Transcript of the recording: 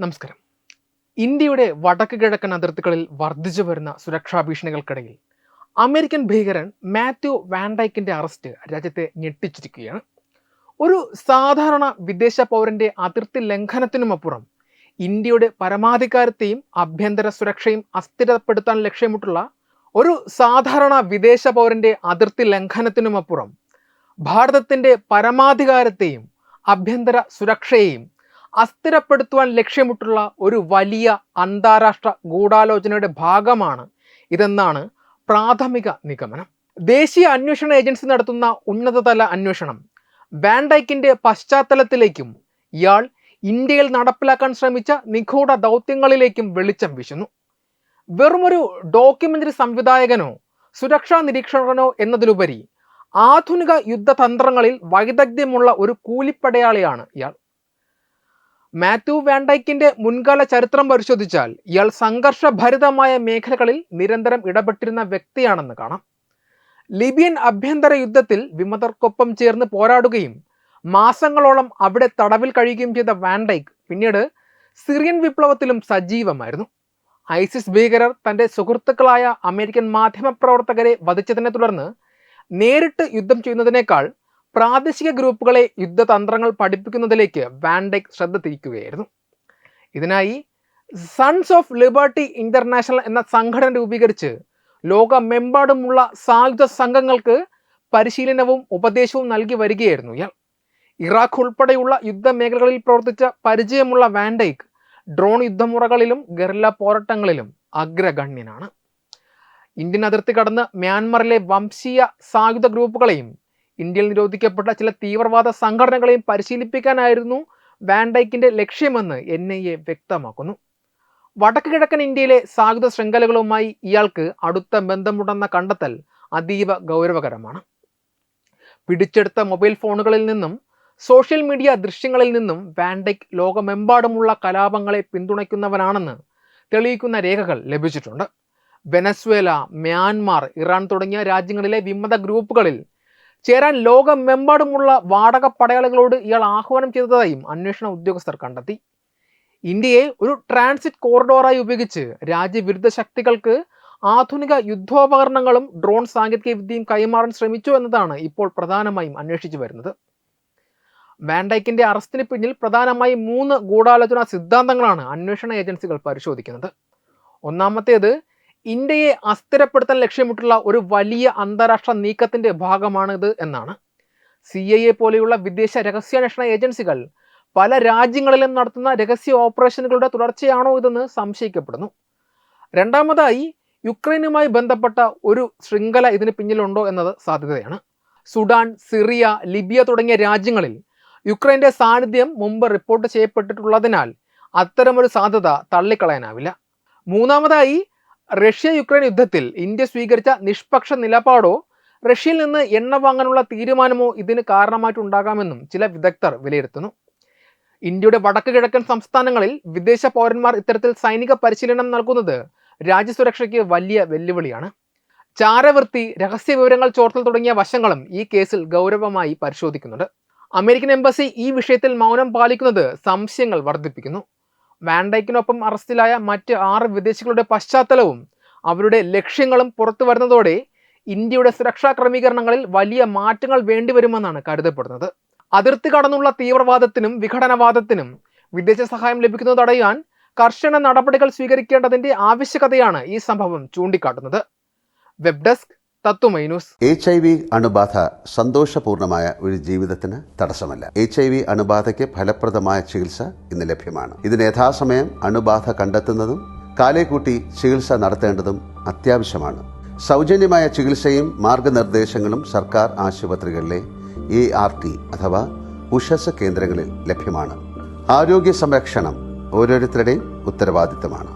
നമസ്കാരം. ഇന്ത്യയുടെ വടക്ക് കിഴക്കൻ അതിർത്തികളിൽ വർദ്ധിച്ചു വരുന്ന സുരക്ഷാ ഭീഷണികൾക്കിടയിൽ അമേരിക്കൻ ഭീകരൻ മാത്യു വാൻ ഡൈക്കിന്റെ അറസ്റ്റ് രാജ്യത്തെ ഞെട്ടിച്ചിരിക്കുകയാണ്. ഒരു സാധാരണ വിദേശ പൗരന്റെ അതിർത്തി ലംഘനത്തിനുമപ്പുറം ഇന്ത്യയുടെ പരമാധികാരത്തെയും ആഭ്യന്തര സുരക്ഷയും അസ്ഥിരപ്പെടുത്താൻ ലക്ഷ്യമിട്ടുള്ള ഒരു സാധാരണ വിദേശ പൗരന്റെ അതിർത്തി ലംഘനത്തിനുമപ്പുറം ഭാരതത്തിന്റെ പരമാധികാരത്തെയും ആഭ്യന്തര സുരക്ഷയെയും അസ്ഥിരപ്പെടുത്തുവാൻ ലക്ഷ്യമിട്ടുള്ള ഒരു വലിയ അന്താരാഷ്ട്ര ഗൂഢാലോചനയുടെ ഭാഗമാണ് ഇതെന്നാണ് പ്രാഥമിക നിഗമനം. ദേശീയ അന്വേഷണ ഏജൻസി നടത്തുന്ന ഉന്നതതല അന്വേഷണം വാൻ ഡൈക്കിന്റെ പശ്ചാത്തലത്തിലേക്കും ഇയാൾ ഇന്ത്യയിൽ നടപ്പിലാക്കാൻ ശ്രമിച്ച നിഗൂഢ ദൗത്യങ്ങളിലേക്കും വെളിച്ചം വീശുന്നു. വെറുമൊരു ഡോക്യുമെന്ററി സംവിധായകനോ സുരക്ഷാ നിരീക്ഷകനോ എന്നതിലുപരി ആധുനിക യുദ്ധതന്ത്രങ്ങളിൽ വൈദഗ്ധ്യമുള്ള ഒരു കൂലിപ്പടയാളിയാണ് ഇയാൾ. മാത്യു വാൻ ഡൈക്കിന്റെ മുൻകാല ചരിത്രം പരിശോധിച്ചാൽ ഇയാൾ സംഘർഷഭരിതമായ മേഖലകളിൽ നിരന്തരം ഇടപെട്ടിരുന്ന വ്യക്തിയാണെന്ന് കാണാം. ലിബിയൻ ആഭ്യന്തര യുദ്ധത്തിൽ വിമതർക്കൊപ്പം ചേർന്ന് പോരാടുകയും മാസങ്ങളോളം അവിടെ തടവിൽ കഴിയുകയും ചെയ്ത വാൻ ഡൈക്ക് പിന്നീട് സിറിയൻ വിപ്ലവത്തിലും സജീവമായിരുന്നു. ഐസിസ് ഭീകരർ തന്റെ സുഹൃത്തുക്കളായ അമേരിക്കൻ മാധ്യമപ്രവർത്തകരെ വധിച്ചതിനെ തുടർന്ന് നേരിട്ട് യുദ്ധം ചെയ്യുന്നതിനേക്കാൾ പ്രാദേശിക ഗ്രൂപ്പുകളെ യുദ്ധതന്ത്രങ്ങൾ പഠിപ്പിക്കുന്നതിലേക്ക് വാൻ ഡൈക്ക് ശ്രദ്ധ തിരിക്കുകയായിരുന്നു. ഇതിനായി സൺസ് ഓഫ് ലിബർട്ടി ഇന്റർനാഷണൽ എന്ന സംഘടന രൂപീകരിച്ച് ലോകമെമ്പാടുമുള്ള സായുധ സംഘങ്ങൾക്ക് പരിശീലനവും ഉപദേശവും നൽകി വരികയായിരുന്നു ഇയാൾ. ഇറാഖ് ഉൾപ്പെടെയുള്ള യുദ്ധമേഖലകളിൽ പ്രവർത്തിച്ച പരിചയമുള്ള വാൻ ഡൈക്ക് ഡ്രോൺ യുദ്ധമുറകളിലും ഗറില്ല പോരാട്ടങ്ങളിലും അഗ്രഗണ്യനാണ്. ഇന്ത്യൻ അതിർത്തി കടന്ന് മ്യാൻമറിലെ വംശീയ സായുധ ഗ്രൂപ്പുകളെയും ഇന്ത്യയിൽ നിരോധിക്കപ്പെട്ട ചില തീവ്രവാദ സംഘടനകളെയും പരിശീലിപ്പിക്കാനായിരുന്നു വാൻ ഡൈക്കിന്റെ ലക്ഷ്യമെന്ന് NIA വ്യക്തമാക്കുന്നു. വടക്ക് കിഴക്കൻ ഇന്ത്യയിലെ സായുധ ശൃംഖലകളുമായി ഇയാൾക്ക് അടുത്ത ബന്ധമുണ്ടെന്ന കണ്ടെത്തൽ അതീവ ഗൗരവകരമാണ്. പിടിച്ചെടുത്ത മൊബൈൽ ഫോണുകളിൽ നിന്നും സോഷ്യൽ മീഡിയ ദൃശ്യങ്ങളിൽ നിന്നും വാൻ ഡൈക്ക് ലോകമെമ്പാടുമുള്ള കലാപങ്ങളെ പിന്തുണയ്ക്കുന്നവനാണെന്ന് തെളിയിക്കുന്ന രേഖകൾ ലഭിച്ചിട്ടുണ്ട്. വെനസ്വേല, മ്യാൻമാർ, ഇറാൻ തുടങ്ങിയ രാജ്യങ്ങളിലെ വിമത ഗ്രൂപ്പുകളിൽ ചേരാൻ ലോകമെമ്പാടുമുള്ള വാടക പടയാളികളോട് ഇയാൾ ആഹ്വാനം ചെയ്തതായും അന്വേഷണ ഉദ്യോഗസ്ഥർ കണ്ടെത്തി. ഇന്ത്യയെ ഒരു ട്രാൻസിറ്റ് കോറിഡോറായി ഉപയോഗിച്ച് രാജ്യവിരുദ്ധ ശക്തികൾക്ക് ആധുനിക യുദ്ധോപകരണങ്ങളും ഡ്രോൺ സാങ്കേതിക വിദ്യയും കൈമാറാൻ ശ്രമിച്ചു എന്നതാണ് ഇപ്പോൾ പ്രധാനമായും അന്വേഷിച്ചു വരുന്നത്. വാൻ ഡൈക്കിന്റെ അറസ്റ്റിന് പിന്നിൽ പ്രധാനമായും 3 ഗൂഢാലോചനാ സിദ്ധാന്തങ്ങളാണ് അന്വേഷണ ഏജൻസികൾ പരിശോധിക്കുന്നത്. ഒന്നാമത്തേത്, ഇന്ത്യയെ അസ്ഥിരപ്പെടുത്താൻ ലക്ഷ്യമിട്ടുള്ള ഒരു വലിയ അന്താരാഷ്ട്ര നീക്കത്തിന്റെ ഭാഗമാണിത് എന്നാണ്. CIA പോലെയുള്ള വിദേശ രഹസ്യാന്വേഷണ ഏജൻസികൾ പല രാജ്യങ്ങളിലും നടത്തുന്ന രഹസ്യ ഓപ്പറേഷനുകളുടെ തുടർച്ചയാണോ ഇതെന്ന് സംശയിക്കപ്പെടുന്നു. രണ്ടാമതായി, യുക്രൈനുമായി ബന്ധപ്പെട്ട ഒരു ശൃംഖല ഇതിന് പിന്നിലുണ്ടോ എന്നത് സാധ്യതയാണ്. സുഡാൻ, സിറിയ, ലിബിയ തുടങ്ങിയ രാജ്യങ്ങളിൽ യുക്രൈന്റെ സാന്നിധ്യം മുമ്പ് റിപ്പോർട്ട് ചെയ്യപ്പെട്ടിട്ടുള്ളതിനാൽ അത്തരമൊരു സാധ്യത തള്ളിക്കളയാനാവില്ല. മൂന്നാമതായി, റഷ്യ യുക്രൈൻ യുദ്ധത്തിൽ ഇന്ത്യ സ്വീകരിച്ച നിഷ്പക്ഷ നിലപാടോ റഷ്യയിൽ നിന്ന് എണ്ണ വാങ്ങാനുള്ള തീരുമാനമോ ഇതിന് കാരണമായിട്ടുണ്ടാകാമെന്നും ചില വിദഗ്ധർ വിലയിരുത്തുന്നു. ഇന്ത്യയുടെ വടക്ക് കിഴക്കൻ സംസ്ഥാനങ്ങളിൽ വിദേശ പൗരന്മാർ ഇത്തരത്തിൽ സൈനിക പരിശീലനം നൽകുന്നത് രാജ്യസുരക്ഷയ്ക്ക് വലിയ വെല്ലുവിളിയാണ്. ചാരവൃത്തി, രഹസ്യ വിവരങ്ങൾ ചോർത്തൽ തുടങ്ങിയ വശങ്ങളും ഈ കേസിൽ ഗൗരവമായി പരിശോധിക്കുന്നുണ്ട്. അമേരിക്കൻ എംബസി ഈ വിഷയത്തിൽ മൗനം പാലിക്കുന്നത് സംശയങ്ങൾ വർദ്ധിപ്പിക്കുന്നു. വാൻ ഡൈക്കിനൊപ്പം അറസ്റ്റിലായ മറ്റ് 6 വിദേശികളുടെ പശ്ചാത്തലവും അവരുടെ ലക്ഷ്യങ്ങളും പുറത്തു വരുന്നതോടെ ഇന്ത്യയുടെ സുരക്ഷാ ക്രമീകരണങ്ങളിൽ വലിയ മാറ്റങ്ങൾ വേണ്ടിവരുമെന്നാണ് കരുതപ്പെടുന്നത്. അതിർത്തി കടന്നുള്ള തീവ്രവാദത്തിനും വിഘടനവാദത്തിനും വിദേശ സഹായം ലഭിക്കുന്നത് തടയാൻ കർശന നടപടികൾ സ്വീകരിക്കേണ്ടതിന്റെ ആവശ്യകതയാണ് ഈ സംഭവം ചൂണ്ടിക്കാട്ടുന്നത്. വെബ് ഡെസ്ക് തത്വമൈ ന്യൂസ്. HIV അണുബാധ സന്തോഷപൂർണമായ ഒരു ജീവിതത്തിന് തടസ്സമല്ല. HIV അണുബാധയ്ക്ക് ഫലപ്രദമായ ചികിത്സ ഇന്ന് ലഭ്യമാണ്. ഇതിന് യഥാസമയം അണുബാധ കണ്ടെത്തുന്നതും കാലേക്കൂട്ടി ചികിത്സ നടത്തേണ്ടതും അത്യാവശ്യമാണ്. സൗജന്യമായ ചികിത്സയും മാർഗനിർദ്ദേശങ്ങളും സർക്കാർ ആശുപത്രികളിലെ ART അഥവാ ഉഷസ് കേന്ദ്രങ്ങളിൽ ലഭ്യമാണ്. ആരോഗ്യ സംരക്ഷണം ഓരോരുത്തരുടെയും ഉത്തരവാദിത്തമാണ്.